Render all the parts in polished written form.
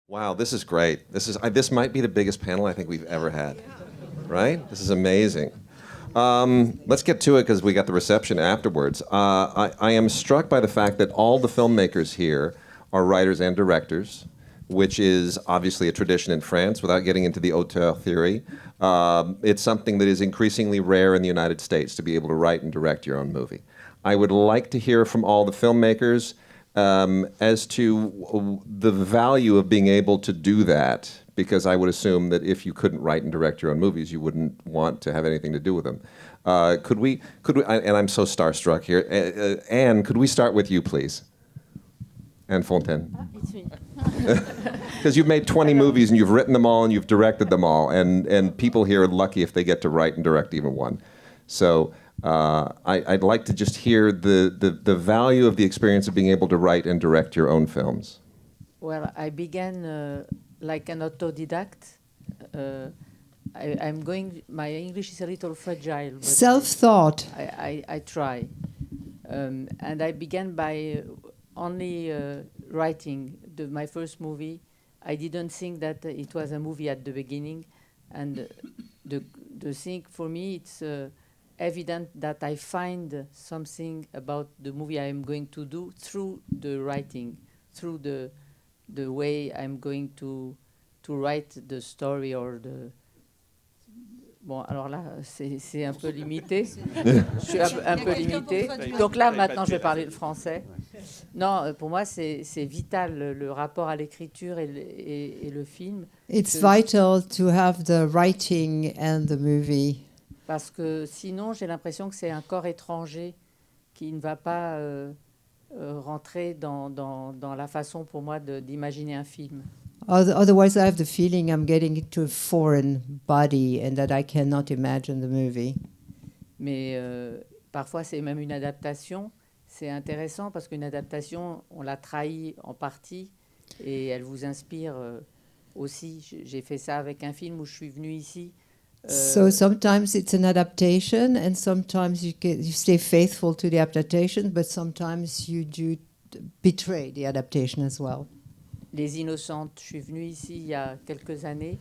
Wow, this is great. This might be the biggest panel I think we've ever had. Right? This is amazing. Let's get to it because we got the reception afterwards. I am struck by the fact that all the filmmakers here are writers and directors, which is obviously a tradition in France. Without getting into the auteur theory, it's something that is increasingly rare in the United States to be able to write and direct your own movie. I would like to hear from all the filmmakers as to the value of being able to do that, because I would assume that if you couldn't write and direct your own movies, you wouldn't want to have anything to do with them. Could we, and I'm so starstruck here, Anne, could we start with you, please? Anne Fontaine. It's me. Because you've made 20 movies and you've written them all and you've directed them all, and people here are lucky if they get to write and direct even one. So I'd like to just hear the value of the experience of being able to write and direct your own films. Well, I began like an autodidact. I'm going. My English is a little fragile. But Self-thought. I try, and I began by only writing my first movie. I didn't think that it was a movie at the beginning, and the thing for me, it's evident that I find something about the movie I am going to do through the writing, through the way I'm going to write the story or the... Bon, alors là, c'est un peu limité. Je suis un peu limité. Donc là, maintenant, je vais parler le français. Non, pour moi, c'est vital, le rapport à l'écriture et le film. It's vital to have the writing and the movie. Parce que sinon, j'ai l'impression que c'est un corps étranger qui ne va pas rentrer dans la façon pour moi d'imaginer un film. Otherwise, I have the feeling I'm getting into a foreign body and that I cannot imagine the movie. Mais parfois, c'est même une adaptation. C'est intéressant parce qu'une adaptation, on la trahit en partie et elle vous inspire aussi. J'ai fait ça avec un film où je suis venue ici. So sometimes it's an adaptation, and sometimes you stay faithful to the adaptation, but sometimes you do betray the adaptation as well. Les Innocentes, je suis venue ici il y a quelques années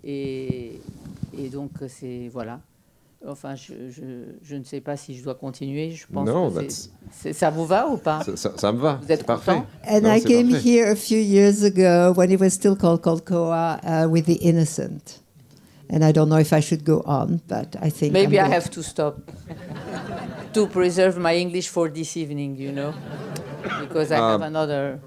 et donc c'est voilà. Enfin, je ne sais pas si je dois continuer. Je pense que ça vous va ou pas? Ça me va. Vous êtes content? And I came here a few years ago when it was still called Colcoa with The Innocent. And I don't know if I should go on, but I think... Maybe I have to stop to preserve my English for this evening, you know, because I have another...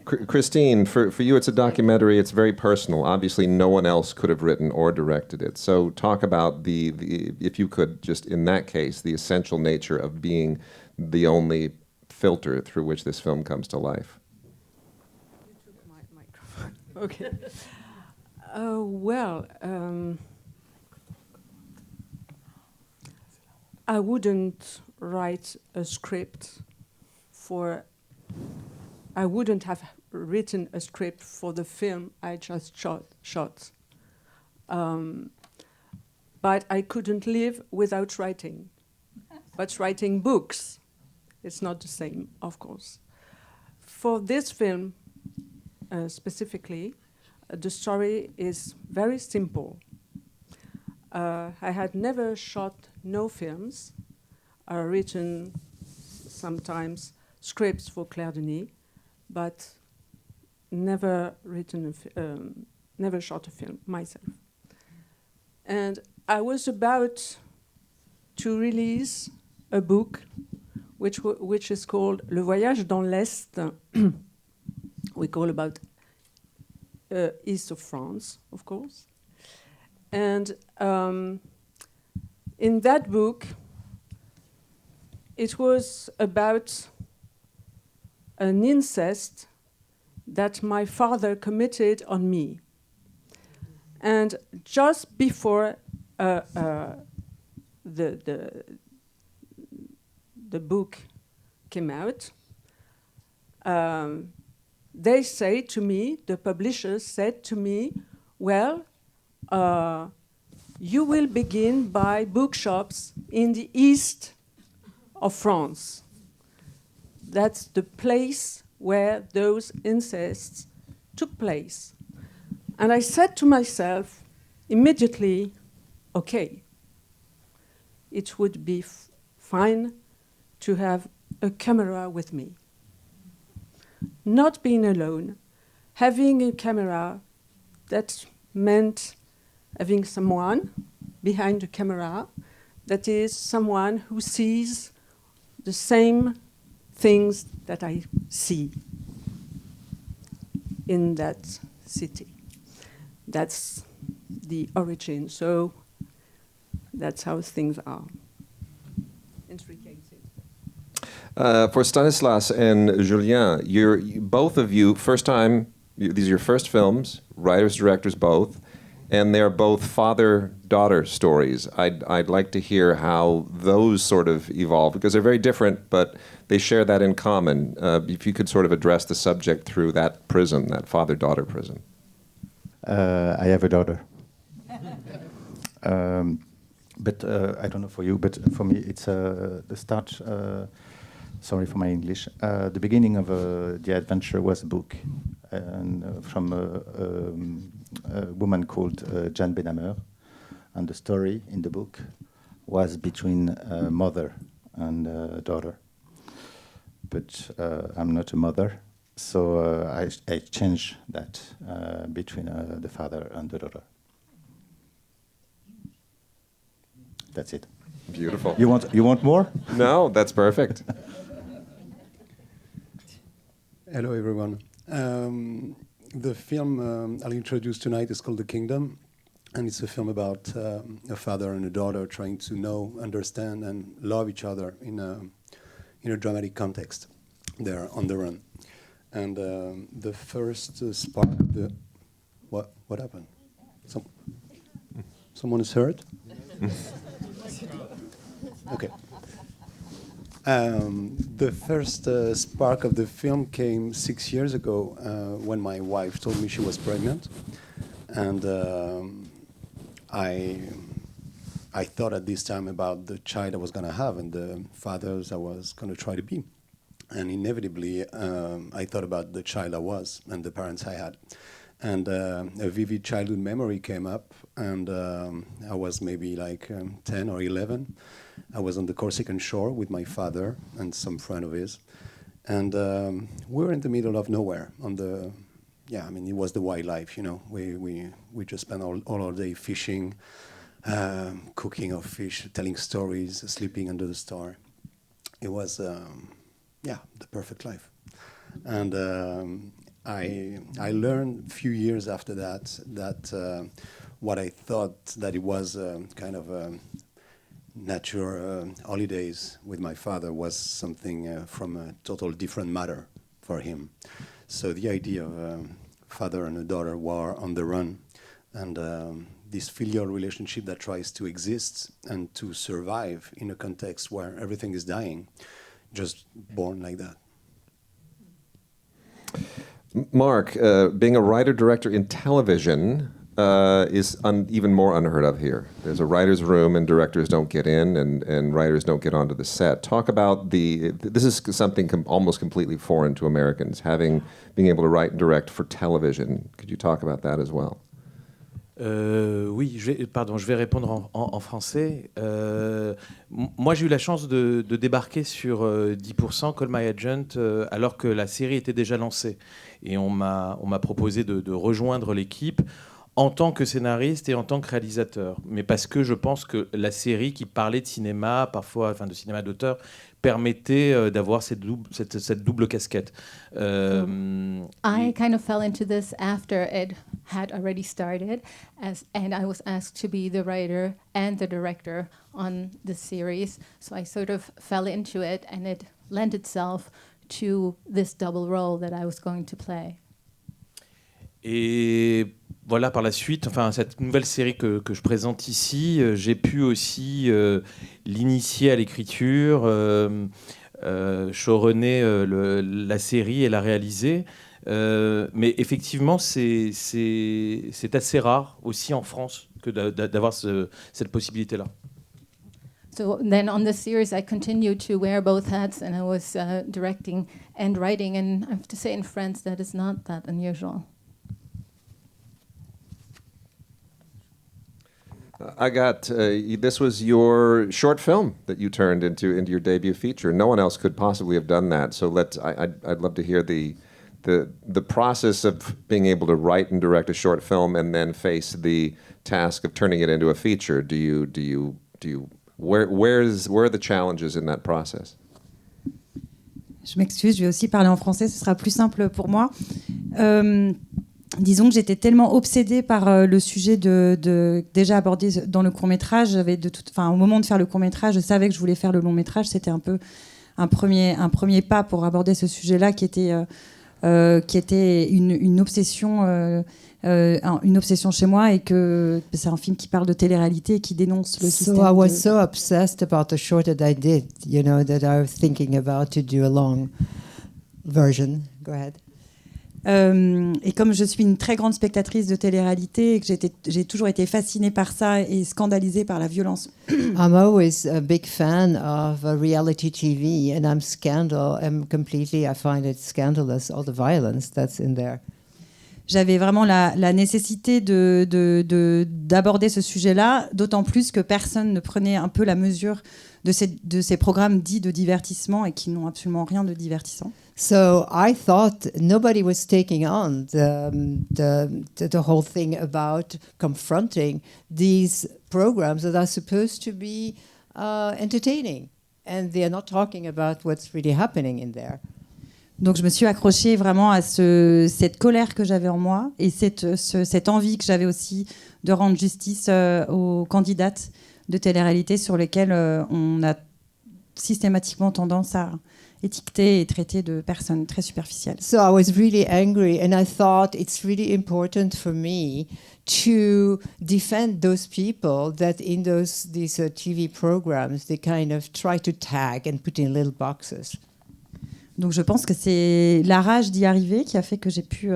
Christine, for you it's a documentary, it's very personal. Obviously no one else could have written or directed it. So talk about the if you could, just in that case, the essential nature of being the only filter through which this film comes to life. You took my microphone. Okay. Well, I wouldn't write a script for... I wouldn't have written a script for the film I just shot. But I couldn't live without writing. But writing books, it's not the same, of course. For this film, specifically, the story is very simple. I had never shot no films, written sometimes scripts for Claire Denis, but never never shot a film myself. And I was about to release a book which is called Le Voyage dans l'Est. We call about east of France, of course. And in that book, it was about an incest that my father committed on me. And just before the book came out, they say to me, the publishers said to me, well, you will begin by bookshops in the east of France. That's the place where those incests took place. And I said to myself immediately, okay, it would be fine to have a camera with me. Not being alone, having a camera, that meant having someone behind the camera, that is someone who sees the same things that I see in that city. That's the origin. So that's how things are intricated. For Stanislas and Julien, both of you, first time, these are your first films, writers, directors both, and they're both father-daughter stories. I'd like to hear how those sort of evolve, because they're very different, but they share that in common. If you could sort of address the subject through that prism, that father-daughter prism. I have a daughter. But I don't know for you, but for me it's the start, sorry for my English, the beginning of the adventure was a book from a woman called Jeanne Benhammer, and the story in the book was between a mother and a daughter. But I'm not a mother, so I changed that between the father and the daughter. That's it. Beautiful. You want more? No, that's perfect. Hello, everyone. The film I'll introduce tonight is called The Kingdom, and it's a film about a father and a daughter trying to know, understand, and love each other in a dramatic context. They're on the run, and the first spark. What happened? Someone is hurt. Okay. The first spark of the film came 6 years ago when my wife told me she was pregnant, and I thought at this time about the child I was going to have and the fathers I was going to try to be, and inevitably I thought about the child I was and the parents I had, and a vivid childhood memory came up, and I was maybe like 10 or 11. I was on the Corsican shore with my father and some friend of his, and we were in the middle of nowhere. It was the wildlife, you know. We just spent all our day fishing, cooking our fish, telling stories, sleeping under the star. It was, the perfect life. And I learned a few years after that what I thought that it was kind of natural holidays with my father was something from a total different matter for him. So the idea of father and a daughter were on the run, and this filial relationship that tries to exist and to survive in a context where everything is dying, just born like that. Marc, being a writer-director in television is even more unheard of here. There's a writer's room and directors don't get in and writers don't get onto the set. Talk about this is something almost completely foreign to Americans, being able to write and direct for television. Could you talk about that as well? Oui, je vais répondre en français. Moi, j'ai eu la chance de débarquer sur 10%, Call My Agent, alors que la série était déjà lancée. Et on m'a proposé de rejoindre l'équipe en tant que scénariste et en tant que réalisateur. Mais parce que je pense que la série qui parlait de cinéma, parfois, enfin de cinéma d'auteur, permettait d'avoir cette double casquette. I kind of fell into this after it had already started, and I was asked to be the writer and the director on the series. So I sort of fell into it, and it lent itself to this double role that I was going to play. Et voilà, par la suite, enfin, cette nouvelle série que je présente ici, j'ai pu aussi l'initier à l'écriture, showrunner la série et la réaliser. Mais effectivement, c'est assez rare aussi en France que d'avoir cette possibilité-là. So then on this series, I continued to wear both hats, and I was directing and writing. And I have to say, in France, that is not that unusual. Agathe, this was your short film that you turned into your debut feature. No one else could possibly have done that. So I'd love to hear the process of being able to write and direct a short film and then face the task of turning it into a feature. Where are the challenges in that process? Je m'excuse, je vais aussi parler en français, ce sera plus simple pour moi. Disons que j'étais tellement obsédée par le sujet déjà abordé dans le court-métrage. Au moment de faire le court-métrage, je savais que je voulais faire le long-métrage. C'était un peu un premier pas pour aborder ce sujet-là qui était une obsession chez moi, et que c'est un film qui parle de télé-réalité et qui dénonce le système. So I was so obsessed about the short that I did, that I was thinking about to do a long version. Go ahead. Et comme je suis une très grande spectatrice de télé-réalité et que j'ai toujours été fascinée par ça et scandalisée par la violence. I'm always a big fan of reality TV, and I find it scandalous, all the violence that's in there. J'avais vraiment la nécessité d'aborder ce sujet-là, d'autant plus que personne ne prenait un peu la mesure de ces programmes dits de divertissement et qui n'ont absolument rien de divertissant. So I thought nobody was taking on the whole thing about confronting these programs that are supposed to be entertaining, and they are not talking about what's really happening in there. Donc je me suis accrochée vraiment à cette colère que j'avais en moi et cette envie que j'avais aussi de rendre justice aux candidates de télé-réalité sur lesquelles on a systématiquement tendance à étiqueter et traiter de personnes très superficielles. So I was really angry, and I thought it's really important for me to defend those people that in these TV programs they kind of try to tag and put in little boxes. Donc je pense que c'est la rage d'y arriver qui a fait que j'ai pu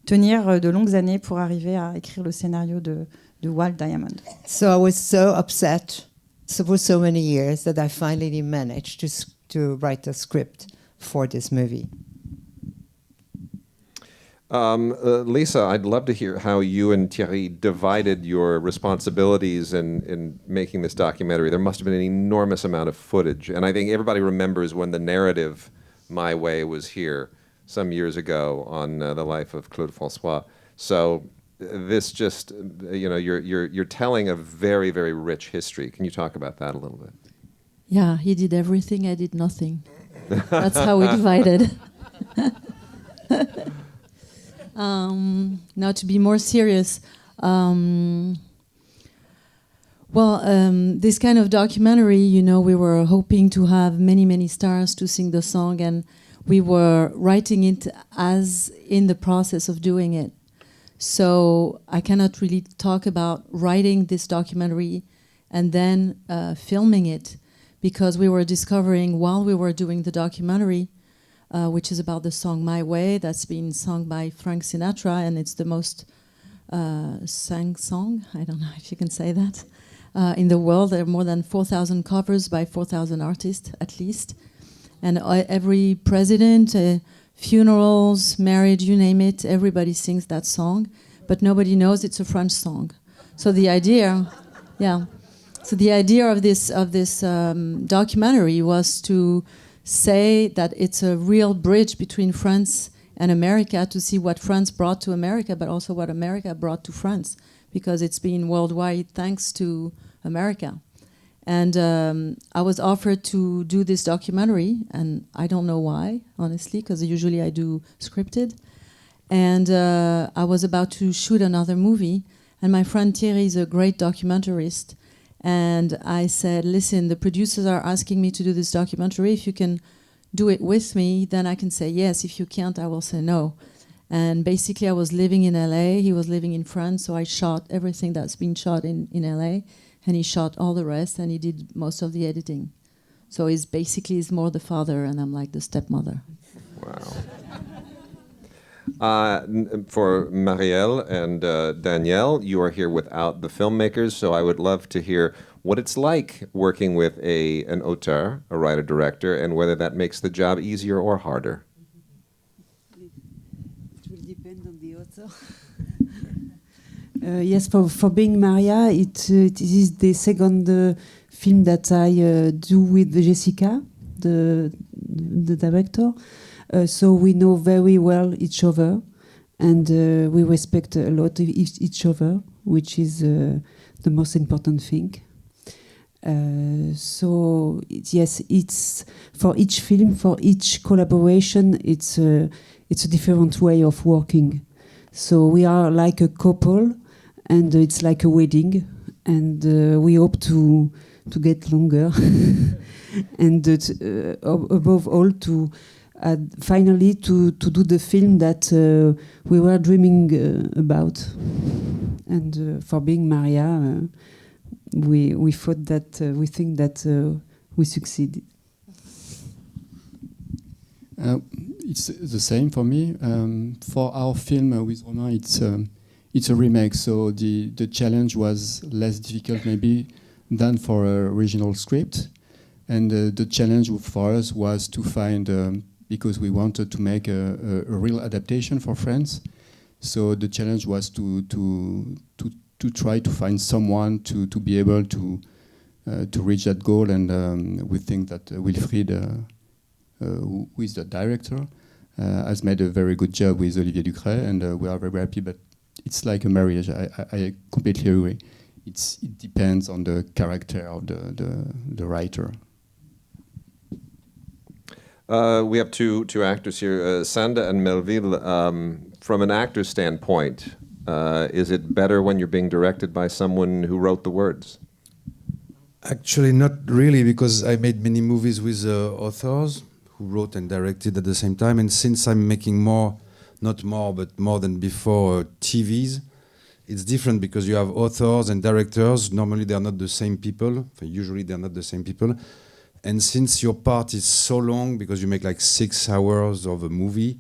tenir de longues années pour arriver à écrire le scénario de Wild Diamond. So I was so upset for so many years that I finally managed to write a script for this movie. Lisa, I'd love to hear how you and Thierry divided your responsibilities in making this documentary. There must have been an enormous amount of footage, and I think everybody remembers when the narrative My Way was here some years ago on the life of Claude François. So this just, you're telling a very, very rich history. Can you talk about that a little bit? Yeah, he did everything, I did nothing. That's how we divided. Now to be more serious, this kind of documentary, we were hoping to have many, many stars to sing the song, and we were writing it as in the process of doing it. So I cannot really talk about writing this documentary and then filming it, because we were discovering while we were doing the documentary, which is about the song My Way, that's been sung by Frank Sinatra, and it's the most sang song, I don't know if you can say that, in the world. There are more than 4,000 covers by 4,000 artists at least. And every president, funerals, marriage, you name it, everybody sings that song, but nobody knows it's a French song. So the idea, So the idea of this documentary was to say that it's a real bridge between France and America, to see what France brought to America, but also what America brought to France, because it's been worldwide thanks to America. And I was offered to do this documentary, and I don't know why, honestly, because usually I do scripted. And I was about to shoot another movie, and my friend Thierry is a great documentarist. And I said, listen, the producers are asking me to do this documentary. If you can do it with me, then I can say yes. If you can't, I will say no. And basically, I was living in LA. He was living in France. So I shot everything that's been shot in LA. And he shot all the rest. And he did most of the editing. So he's more the father. And I'm like the stepmother. Wow. For Marielle and Danielle, you are here without the filmmakers, so I would love to hear what it's like working with an auteur, a writer-director, and whether that makes the job easier or harder. It will depend on the author. Yes, for Being Maria, it is the second film that I do with Jessica, the director. So we know very well each other, and we respect a lot each other, which is the most important thing. So yes, it's for each film, for each collaboration, it's a different way of working. So we are like a couple, and it's like a wedding, and we hope to get longer, and above all to finally to do the film that we were dreaming about. And for Being Maria, we thought that we think that we succeeded. It's the same for me. For our film with Romain, it's a remake, so the challenge was less difficult maybe than for an original script. And the challenge for us was to find, because we wanted to make a real adaptation for France, so the challenge was to try to find someone to be able to reach that goal. And we think that Wilfried, who is the director, has made a very good job with Olivier Ducret, and we are very happy. But it's like a marriage. I completely agree. It depends on the character of the writer. We have two actors here, Sanda and Melvil. From an actor's standpoint, is it better when you're being directed by someone who wrote the words? Actually, not really, because I made many movies with authors who wrote and directed at the same time. And since I'm making more than before TVs, it's different because you have authors and directors. Normally, they are not the same people. Usually, they are not the same people. And since your part is so long, because you make like 6 hours of a movie,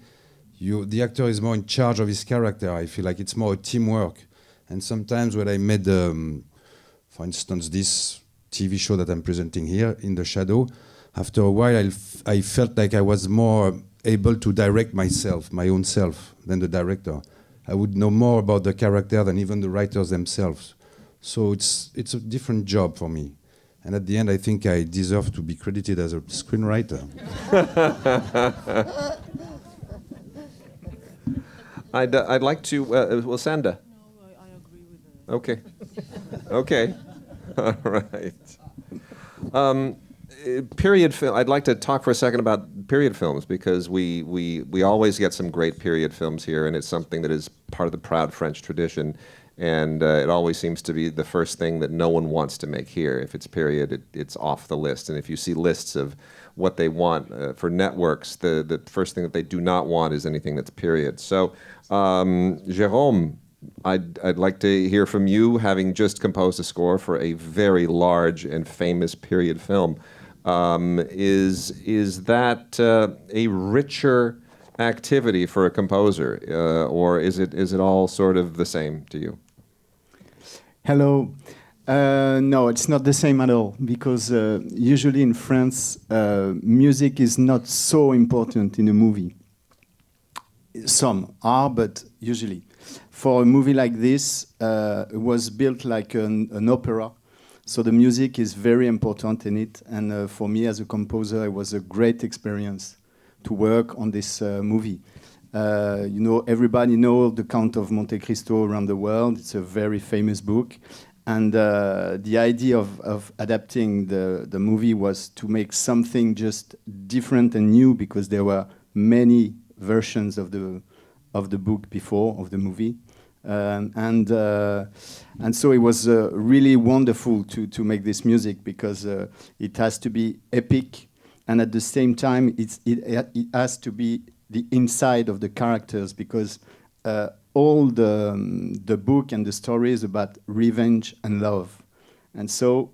the actor is more in charge of his character. I feel like it's more a teamwork. And sometimes when I made, for instance, this TV show that I'm presenting here, In the Shadow, after a while I felt like I was more able to direct myself, my own self, than the director. I would know more about the character than even the writers themselves. So it's a different job for me. And at the end, I think I deserve to be credited as a screenwriter. I'd like to, well, Sanda. No, I agree with that. Okay. Okay. All right. Period film. I'd like to talk for a second about period films, because we always get some great period films here, and it's something that is part of the proud French tradition. And it always seems to be the first thing that no one wants to make here. If it's period, it's off the list. And if you see lists of what they want for networks, the first thing that they do not want is anything that's period. So, Jérôme, I'd like to hear from you, having just composed a score for a very large and famous period film. Is that a richer activity for a composer, or is it all sort of the same to you? Hello. No, it's not the same at all, because usually in France, music is not so important in a movie. Some are, but usually. For a movie like this, it was built like an opera, so the music is very important in it. And for me as a composer, it was a great experience to work on this movie. Everybody knows the Count of Monte Cristo around the world. It's a very famous book. And the idea of adapting the movie was to make something just different and new, because there were many versions of the book before, of the movie. And so it was really wonderful to make this music, because it has to be epic, and at the same time it has to be the inside of the characters, because all the book and the story is about revenge and love. And so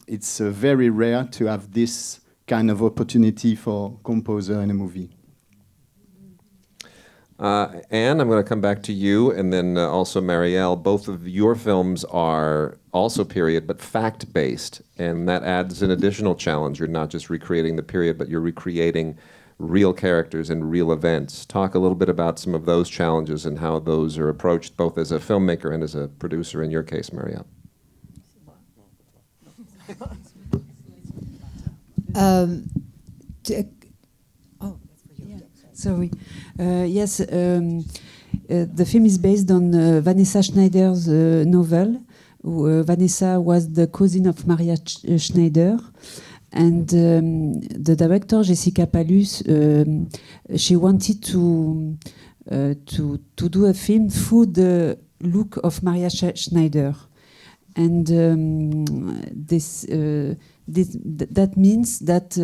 it's very rare to have this kind of opportunity for composer in a movie. Anne, I'm going to come back to you, and then also Marielle. Both of your films are also period, but fact-based, and that adds an additional challenge. You're not just recreating the period, but you're recreating real characters and real events. Talk a little bit about some of those challenges and how those are approached both as a filmmaker and as a producer, in your case, Marielle. Sorry. Yes, the film is based on Vanessa Schneider's novel. Vanessa was the cousin of Maria Schneider. And the director, Jessica Palus, she wanted to do a film through the look of Maria Schneider. And that means that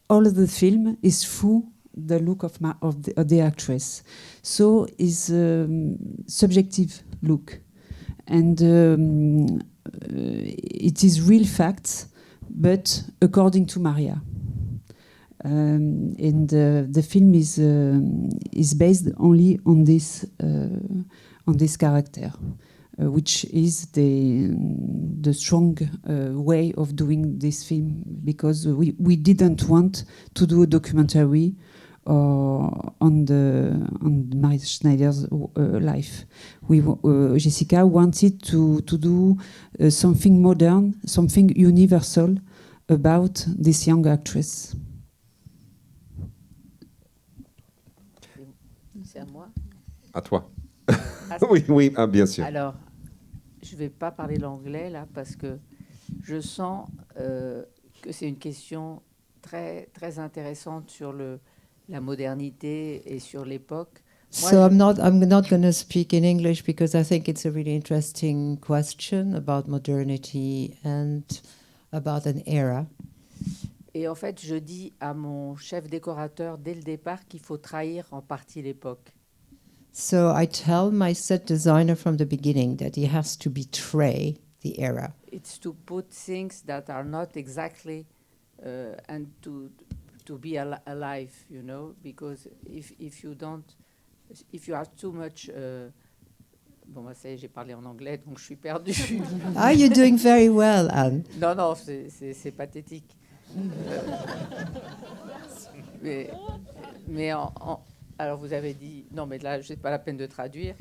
all of the film is through the look of the actress. So it's a subjective look. And it is real facts, but according to Maria. And the film is based only on this character, which is the strong way of doing this film, because we didn't want to do a documentary on Maria Schneider's life. Jessica wanted to do something modern, something universal about this young actress. C'est à moi? À toi. Oui, bien sûr. Alors, je ne vais pas parler l'anglais là parce que je sens que c'est une question très, très intéressante sur la modernité et sur l'époque. So I'm not going to speak in English because I think it's a really interesting question about modernity and about an era. Et en fait, je dis à mon chef décorateur dès le départ qu'il faut trahir en partie l'époque. So I tell my set designer from the beginning that he has to betray the era. It's to put things that are not exactly and to be alive, you know, because if you are too much bon, bah, ça y est, j'ai parlé en anglais, donc je suis perdue. Are you doing very well, Anne? Non, c'est pathétique. Mais alors vous avez dit, non mais là, c'est pas la peine de traduire.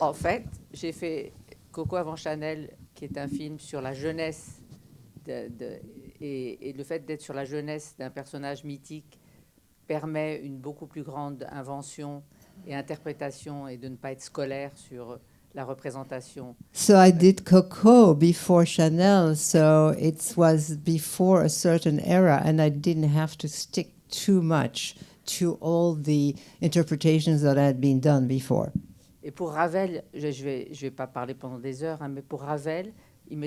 En fait, j'ai fait Coco avant Chanel, qui est un film sur la jeunesse et le fait d'être sur la jeunesse d'un personnage mythique permet une beaucoup plus grande invention et interprétation et de ne pas être scolaire sur la représentation. So I did Coco before Chanel, so it was before a certain era, and I didn't have to stick too much to all the interpretations that had been done before. Et pour Ravel, je vais pas parler pendant des heures, hein, mais pour Ravel, il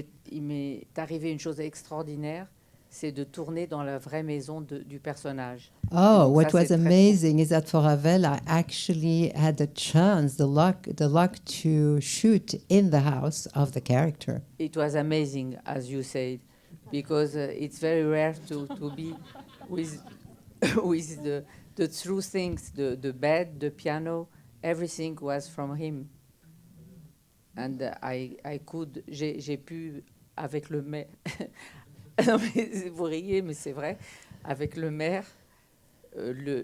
m'est arrivé une chose extraordinaire, c'est de tourner dans la vraie maison du personnage. Oh, what was amazing is that for Ravel, I actually had the chance, the luck to shoot in the house of the character. It was amazing, as you said, because it's very rare to be with the true things, the bed, the piano, everything was from him. And j'ai pu, avec le maire, non, mais vous riez, mais c'est vrai, avec le maire,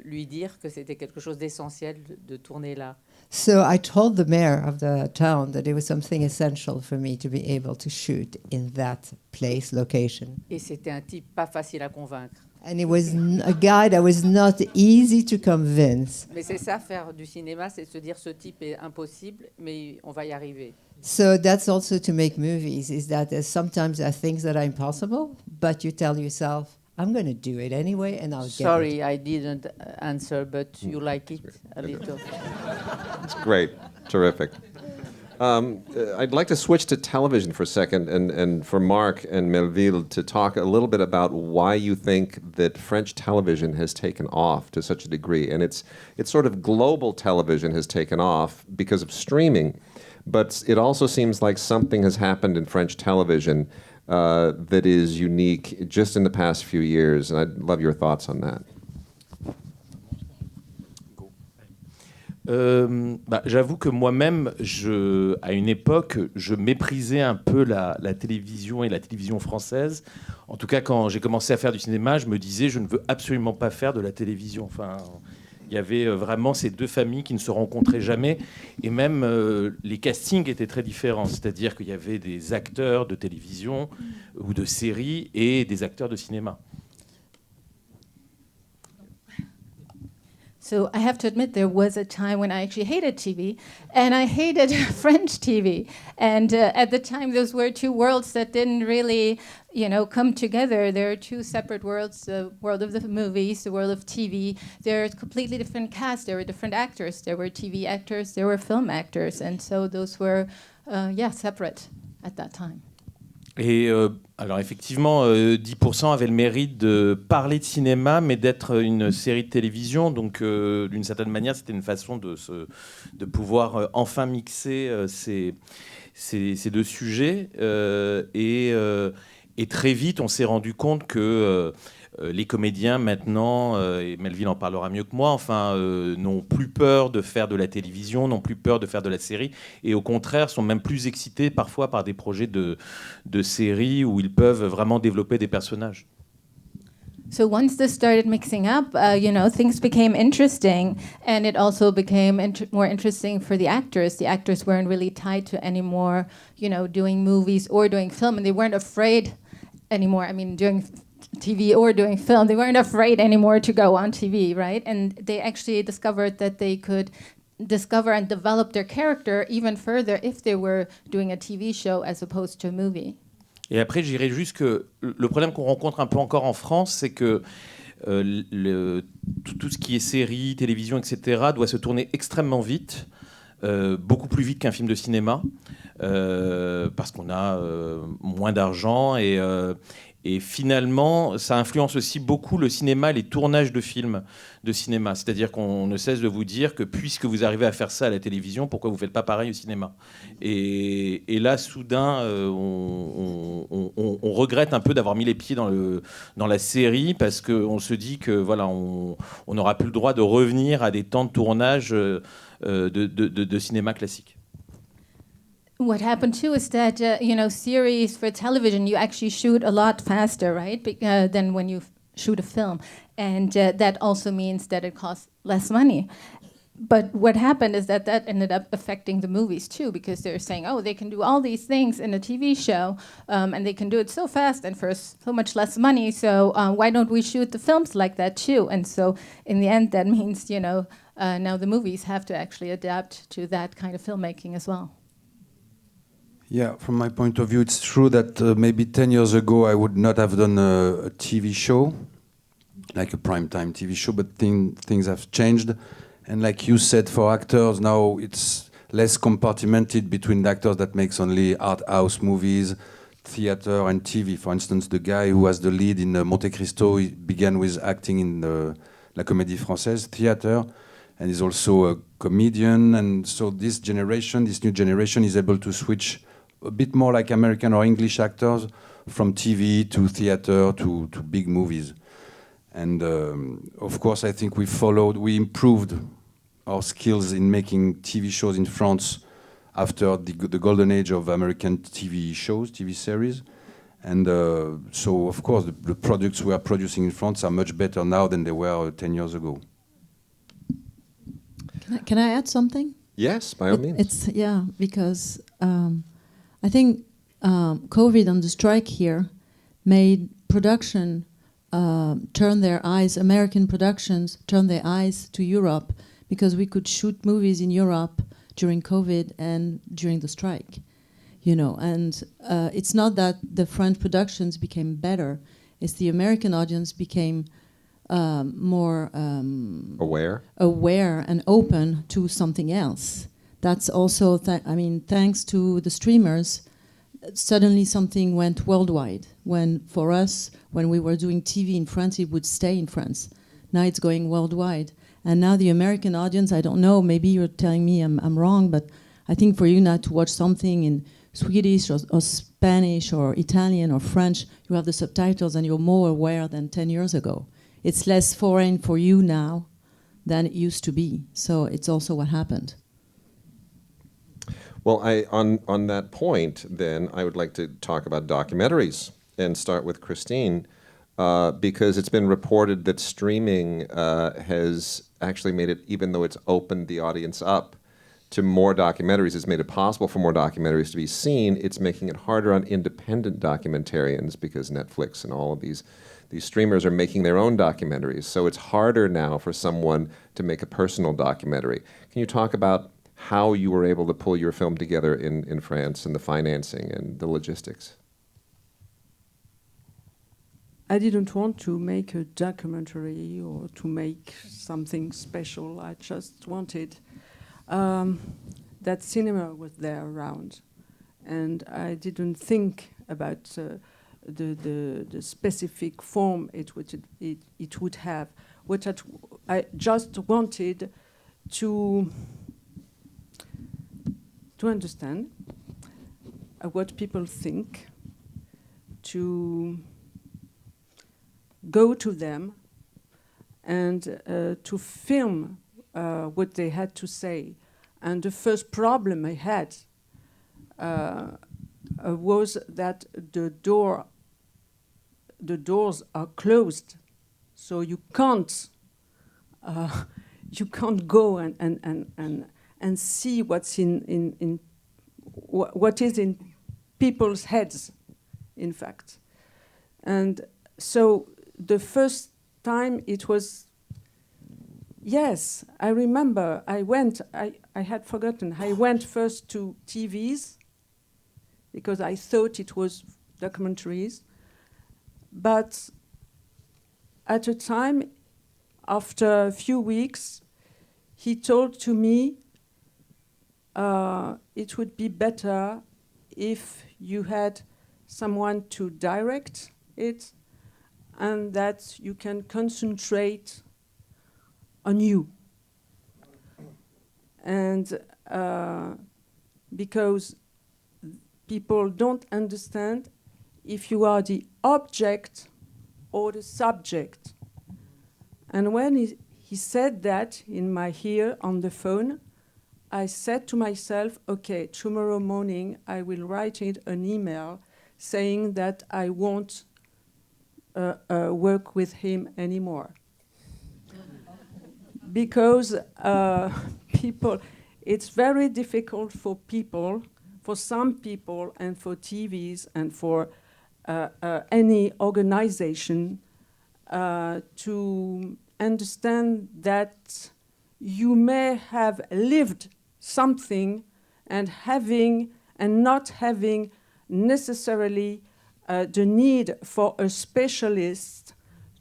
lui dire que c'était quelque chose d'essentiel de tourner là. So I told the mayor of the town that it was something essential for me to be able to shoot in that place, location. Et c'était un type pas facile à convaincre. And it was a guy that was not easy to convince. Mais c'est ça, faire du cinéma, c'est se dire ce type est impossible, mais on va y arriver. So that's also to make movies, is that sometimes there are things that are impossible, but you tell yourself, I'm going to do it anyway, and I'll get it. Sorry, I didn't answer, but you like it a little. It's great. Terrific. I'd like to switch to television for a second, and for Marc and Melvil to talk a little bit about why you think that French television has taken off to such a degree. And it's sort of global television has taken off because of streaming, but it also seems like something has happened in French television that is unique just in the past few years, and I'd love your thoughts on that. J'avoue que moi-même, à une époque, je méprisais un peu la télévision et la télévision française en tout cas, quand j'ai commencé à faire du cinéma, je me disais, je ne veux absolument pas faire de la télévision. Enfin, il y avait vraiment ces deux familles qui ne se rencontraient jamais. Et même les castings étaient très différents. C'est-à-dire qu'il y avait des acteurs de télévision ou de séries et des acteurs de cinéma. So I have to admit, there was a time when I actually hated TV, and I hated French TV. And at the time, those were two worlds that didn't really, come together. There are two separate worlds: the world of the movies, the world of TV. There are completely different casts. There were different actors. There were TV actors. There were film actors, and so those were, separate at that time. Et alors effectivement, 10% avait le mérite de parler de cinéma, mais d'être une série de télévision. Donc d'une certaine manière, c'était une façon de pouvoir enfin mixer ces deux sujets. Et très vite, on s'est rendu compte que les comédiens maintenant, et Melvil en parlera mieux que moi, n'ont plus peur de faire de la télévision, n'ont plus peur de faire de la série, et au contraire sont même plus excités parfois par des projets de séries où ils peuvent vraiment développer des personnages. So once this started mixing up, things became interesting, and it also became more interesting for the actors. The actors weren't really tied to anymore, doing movies or doing film, and they weren't afraid anymore. I mean, doing TV or doing film, they weren't afraid anymore to go on TV, right? And they actually discovered that they could discover and develop their character even further if they were doing a TV show as opposed to a movie. Et après, j'irais juste que le problème qu'on rencontre un peu encore en France, c'est que tout ce qui est série, télévision, etc., doit se tourner extrêmement vite, beaucoup plus vite qu'un film de cinéma, parce qu'on a moins d'argent et finalement, ça influence aussi beaucoup le cinéma, les tournages de films de cinéma. C'est-à-dire qu'on ne cesse de vous dire que puisque vous arrivez à faire ça à la télévision, pourquoi vous ne faites pas pareil au cinéma ? Et là, soudain, on regrette un peu d'avoir mis les pieds dans la série parce qu'on se dit que voilà, on n'aura plus le droit de revenir à des temps de tournage de cinéma classique. What happened too is that, series for television, you actually shoot a lot faster, right, than when you shoot a film. And that also means that it costs less money. But what happened is that ended up affecting the movies too, because they're saying, oh, they can do all these things in a TV show, and they can do it so fast and for so much less money, so why don't we shoot the films like that too? And so in the end, that means, now the movies have to actually adapt to that kind of filmmaking as well. Yeah, from my point of view, it's true that maybe 10 years ago I would not have done a TV show, like a primetime TV show, but things have changed. And like you said, for actors now it's less compartmented between the actors that makes only art house movies, theater and TV. For instance, the guy who has the lead in Monte Cristo, he began with acting in La Comédie Française theater, and is also a comedian. And so this new generation is able to switch a bit more like American or English actors from TV to theater to big movies. And of course, I think we improved our skills in making TV shows in France after the golden age of American TV shows, TV series. And so, of course, the products we are producing in France are much better now than they were 10 years ago. Can I add something? Yes, by all means. Because I think COVID and the strike here made production turn their eyes, American productions turn their eyes to Europe, because we could shoot movies in Europe during COVID and during the strike, and it's not that the French productions became better, it's the American audience became more aware and open to something else. That's also, thanks to the streamers, suddenly something went worldwide. When for us, when we were doing TV in France, it would stay in France. Now it's going worldwide. And now the American audience, I don't know, maybe you're telling me I'm wrong, but I think for you now to watch something in Swedish or Spanish or Italian or French, you have the subtitles and you're more aware than 10 years ago. It's less foreign for you now than it used to be. So it's also what happened. Well, on that point, then, I would like to talk about documentaries and start with Christine, because it's been reported that streaming has actually made it, even though it's opened the audience up to more documentaries, it's made it possible for more documentaries to be seen. It's making it harder on independent documentarians because Netflix and all of these streamers are making their own documentaries. So it's harder now for someone to make a personal documentary. Can you talk about how you were able to pull your film together in France and the financing and the logistics? I didn't want to make a documentary or to make something special. I just wanted that cinema was there around. And I didn't think about the specific form it would have. I just wanted to understand what people think, to go to them and to film what they had to say. And the first problem I had was that the doors are closed, so you can't go and see what is in people's heads, in fact. And so the first time it was, yes, I remember I had forgotten, I went first to TVs because I thought it was documentaries. But at a time, after a few weeks, he told to me it would be better if you had someone to direct it and that you can concentrate on you. And because people don't understand if you are the object or the subject. And when he said that in my ear on the phone, I said to myself, okay, tomorrow morning I will write it an email saying that I won't work with him anymore. Because people, it's very difficult for people, for some people and for TVs and for any organization to understand that you may have lived something and not having necessarily the need for a specialist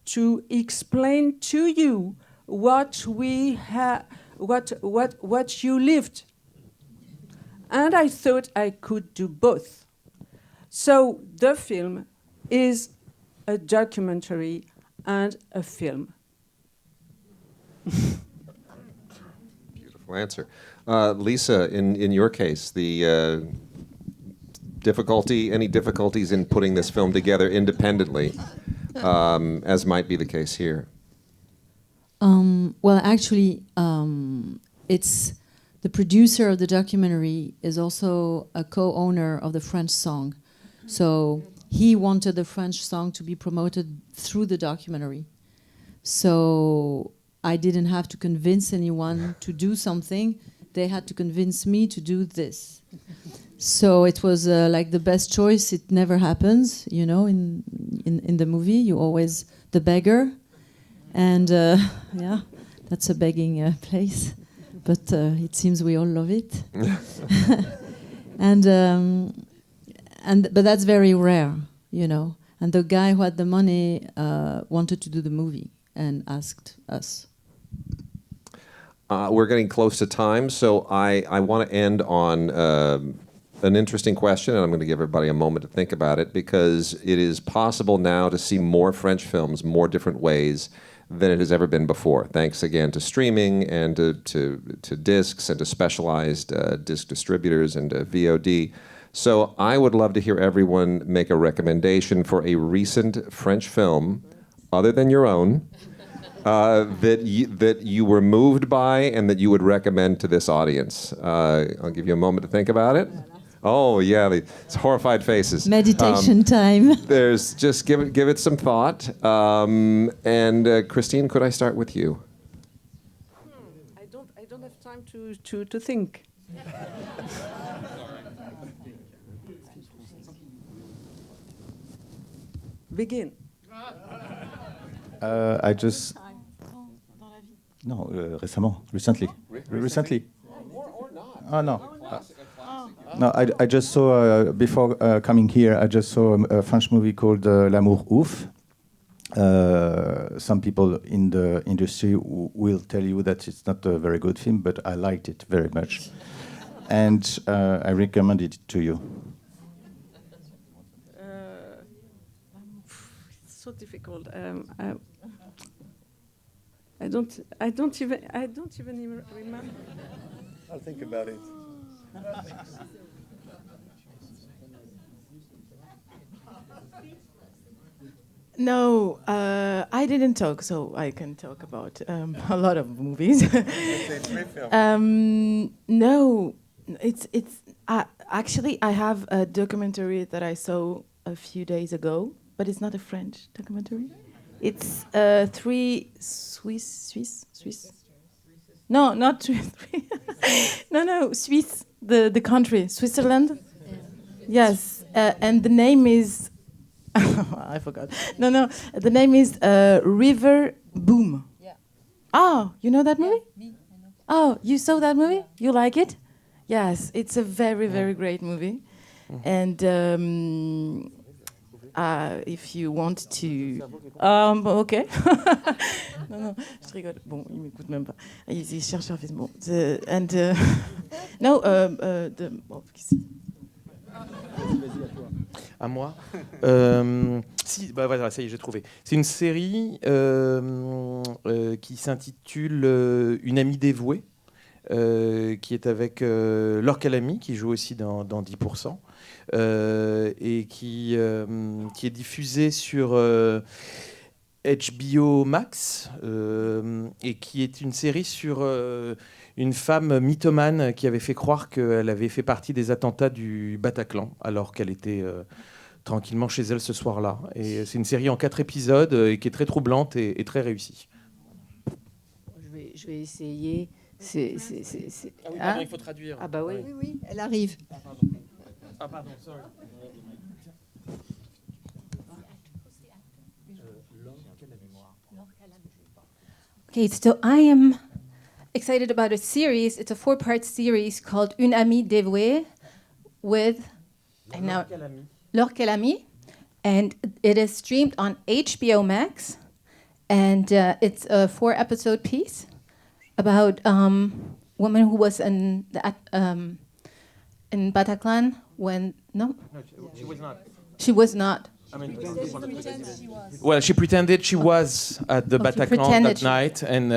to explain to you what you lived. And I thought I could do both. So the film is a documentary and a film. Beautiful answer. Lisa, in your case, the any difficulties in putting this film together independently, as might be the case here? Well, actually, it's the producer of the documentary is also a co-owner of the French song. So he wanted the French song to be promoted through the documentary. So I didn't have to convince anyone to do something. They had to convince me to do this. So it was like the best choice. It never happens, you know, in the movie. You're always the beggar. And yeah, that's a begging place. But it seems we all love it. But that's very rare, you know. And the guy who had the money wanted to do the movie and asked us. We're getting close to time, so I want to end on an interesting question, and I'm going to give everybody a moment to think about it, because it is possible now to see more French films more different ways than it has ever been before. Thanks again to streaming and to discs and to specialized disc distributors and to VOD. So I would love to hear everyone make a recommendation for a recent French film, other than your own, that you were moved by and that you would recommend to this audience. I'll give you a moment to think about it. Oh yeah, it's horrified faces. Meditation time. There's just give it some thought. And Christine, could I start with you? I don't have time to think. Begin. I just. No, recently. Recently. Oh no. No, I just saw before coming here. I just saw a French movie called L'amour ouf. Some people in the industry will tell you that it's not a very good film, but I liked it very much, and I recommend it to you. It's so difficult. I don't even remember. I'll think about it. No, I didn't talk, so I can talk about a lot of movies. No, it's actually I have a documentary that I saw a few days ago, but it's not a French documentary. It's three Swiss. No, not Swiss. No, Swiss, the country, Switzerland. Yes, and the name is. I forgot. No. The name is River Boom. Yeah. Oh, you know that movie? Me. I know. Oh, you saw that movie? You like it? Yes, it's a very, very great movie. And if you want to... ok. non, je rigole. Bon, il m'écoute même pas. Il cherche un Facebook. No, À moi. Si, bah voilà, ça y est, j'ai trouvé. C'est une série qui s'intitule Une amie dévouée, qui est avec Laure Calamy, qui joue aussi dans 10%, et qui est diffusée sur HBO Max, et qui est une série sur une femme mythomane qui avait fait croire qu'elle avait fait partie des attentats du Bataclan, alors qu'elle était tranquillement chez elle ce soir-là. Et c'est une série en 4 épisodes et qui est très troublante et très réussie. Je vais essayer. Ah oui, pardon, il faut traduire. Ah bah oui. Oui, elle arrive. Ah pardon, sorry. Okay, so I am excited about a series. It's a 4-part series called Une amie dévouée with Laure Calamy, and it is streamed on HBO Max, and it's a 4-episode piece about a woman who was in Bataclan when she was not. She was not. I mean, well, she pretended she was at the Bataclan that night, and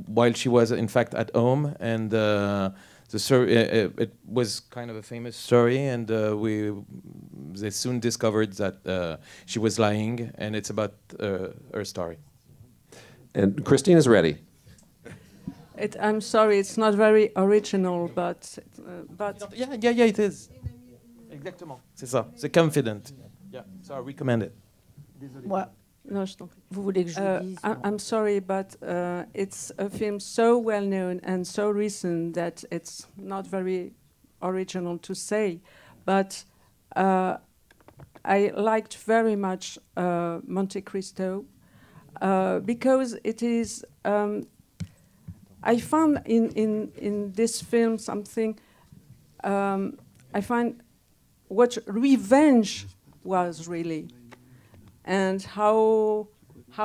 while she was in fact at home, and the story it was kind of a famous story, and they soon discovered that she was lying, and it's about her story. And Christine is ready. I'm sorry, it's not very original, but yeah, it is. Exactement, c'est ça. C'est confident. Yeah, so I recommend it. Well, no, je t'en prie. Vous voulez que je le dise? I'm sorry, but it's a film so well known and so recent that it's not very original to say. But I liked very much Monte Cristo because it is. I found in this film something. I find what revenge was really, and how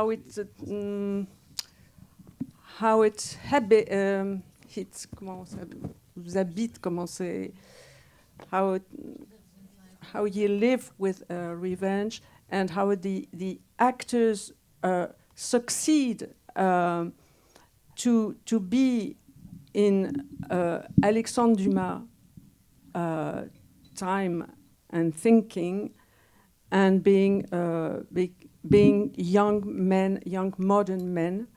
it hits, comment ça vous habite, comment c'est, how you live with revenge, and how the actors succeed to be in Alexandre Dumas time and thinking, and being young men, young modern men,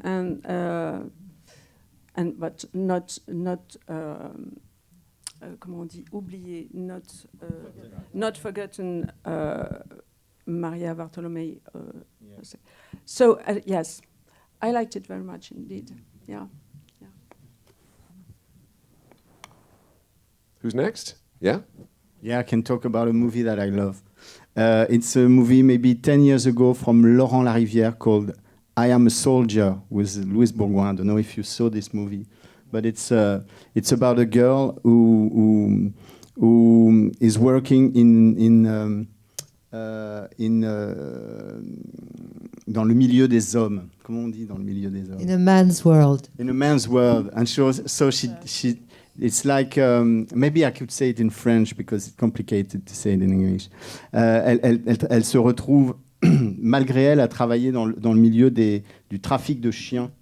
and but not comment on dit, oublié, not forgotten, Maria Bartolomei. So yes, I liked it very much indeed. Yeah. Who's next? Yeah? Yeah, I can talk about a movie that I love. It's a movie maybe 10 years ago from Laurent Larivière called I Am a Soldier with Louis Bourgoin. I don't know if you saw this movie, but it's about a girl who is working dans le milieu des hommes. Comment on dit dans le milieu des hommes? In a man's world. In a man's world, and she it's like maybe I could say it in French because it's complicated to say it in English. Elle se retrouve malgré elle à travailler dans le milieu du trafic de chiens.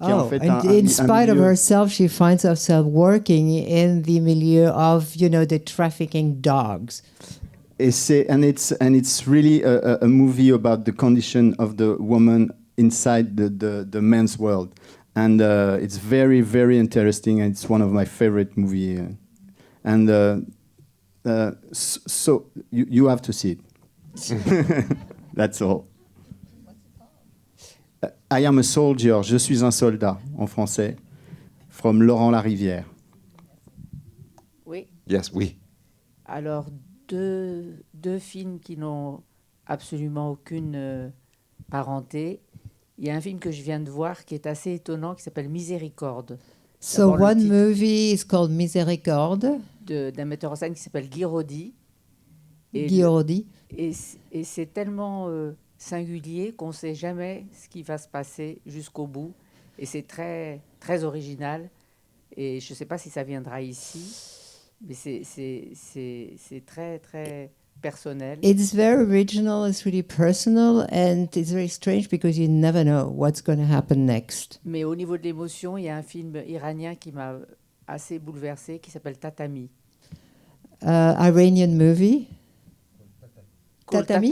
Oh, and in spite of herself, she finds herself working in the milieu of, the trafficking dogs. And it's really a movie about the condition of the woman inside the men's world. And it's very, very interesting, and it's one of my favorite movies. So you have to see it. That's all. I Am a Soldier, Je suis un soldat, en français, from Laurent Larivière. Oui. Yes, oui. Alors, deux films qui n'ont absolument aucune parenté. Il y a un film que je viens de voir qui est assez étonnant, qui s'appelle Miséricorde. So one movie is called Miséricorde. D'un metteur en scène qui s'appelle Guy Rodi. Et c'est tellement singulier qu'on ne sait jamais ce qui va se passer jusqu'au bout. Et c'est très, très original. Et je ne sais pas si ça viendra ici, mais c'est très, très personnel. It's very original, it's really personal, and it's very strange because you never know what's going to happen next. Mais au niveau de l'émotion, il y a un film iranien qui m'a assez bouleversée qui s'appelle Tatami. Iranian movie. Tatami.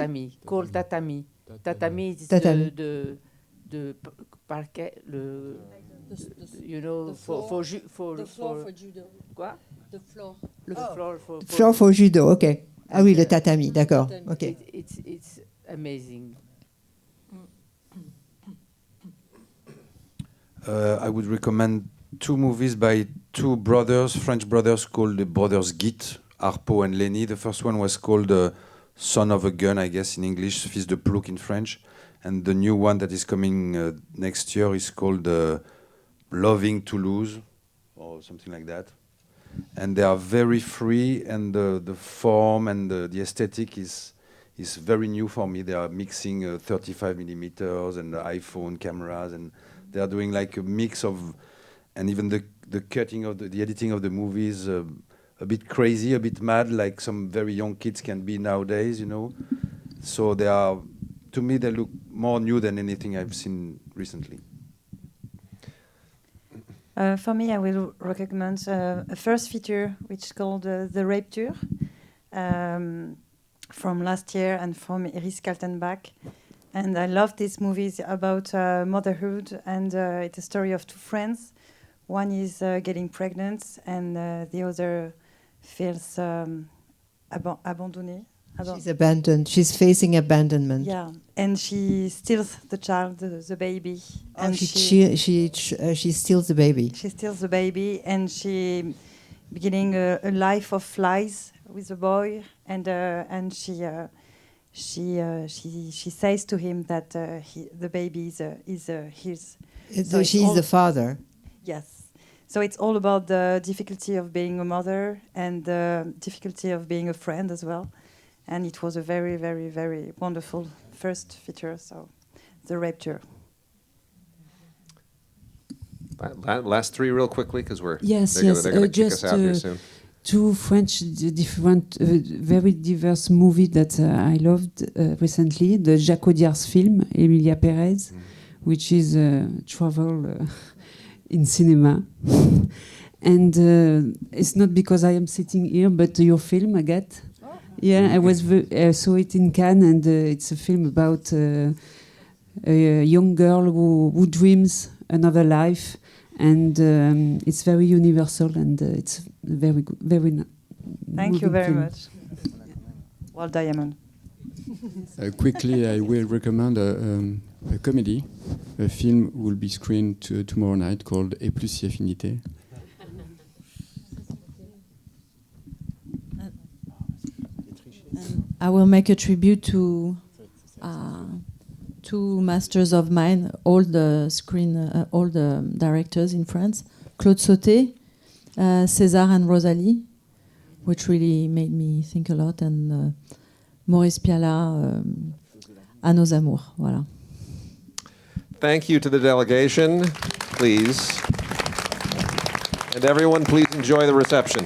Tatami, de parquet, for judo. Quoi? The floor for judo, ok. Ah oui, le tatami, d'accord. Okay. It's amazing. I would recommend two movies by two brothers, French brothers, called the Brothers Git, Harpo and Lenny. The first one was called Son of a Gun, I guess in English, Fils de Plouc in French. And the new one that is coming next year is called Loving Toulouse, or something like that. And they are very free, and the form and the aesthetic is very new for me. They are mixing 35 millimeters and the iPhone cameras, and they are doing like a mix of, and even the cutting of the editing of the movies, a bit crazy, a bit mad, like some very young kids can be nowadays, So they are, to me, they look more new than anything I've seen recently. For me, I will recommend a first feature which is called The Rapture from last year and from Iris Kaltenbach. And I love this movie. It's about motherhood, and it's a story of two friends. One is getting pregnant, and the other feels abandoned. She's abandoned. She's facing abandonment. Yeah, and she steals the child, the baby. Oh, and she steals the baby. She steals the baby, and she beginning a life of lies with a boy, and she says to him that the baby is his. So she's the father. Yes. So it's all about the difficulty of being a mother and the difficulty of being a friend as well. And it was a very, very, very wonderful first feature, so The Rapture. Last three real quickly, because they're going to kick us out here soon. Two French different, very diverse movies that I loved recently. The Jacques Audiard's film, Emilia Perez, which is travel in cinema. And it's not because I am sitting here, but your film, Agathe. Yeah, I saw it in Cannes, and it's a film about a young girl who dreams another life, and it's very universal, and it's very good, very. Thank you very film. much. Well, Diamond. Quickly, I will recommend a comedy. A film will be screened tomorrow night called Et plus si affinité. I will make a tribute to two masters of mine, all the directors in France, Claude Sauté, César and Rosalie, which really made me think a lot, and Maurice Pialat, À nos amours. Voilà. Thank you to the delegation, please. And everyone, please enjoy the reception.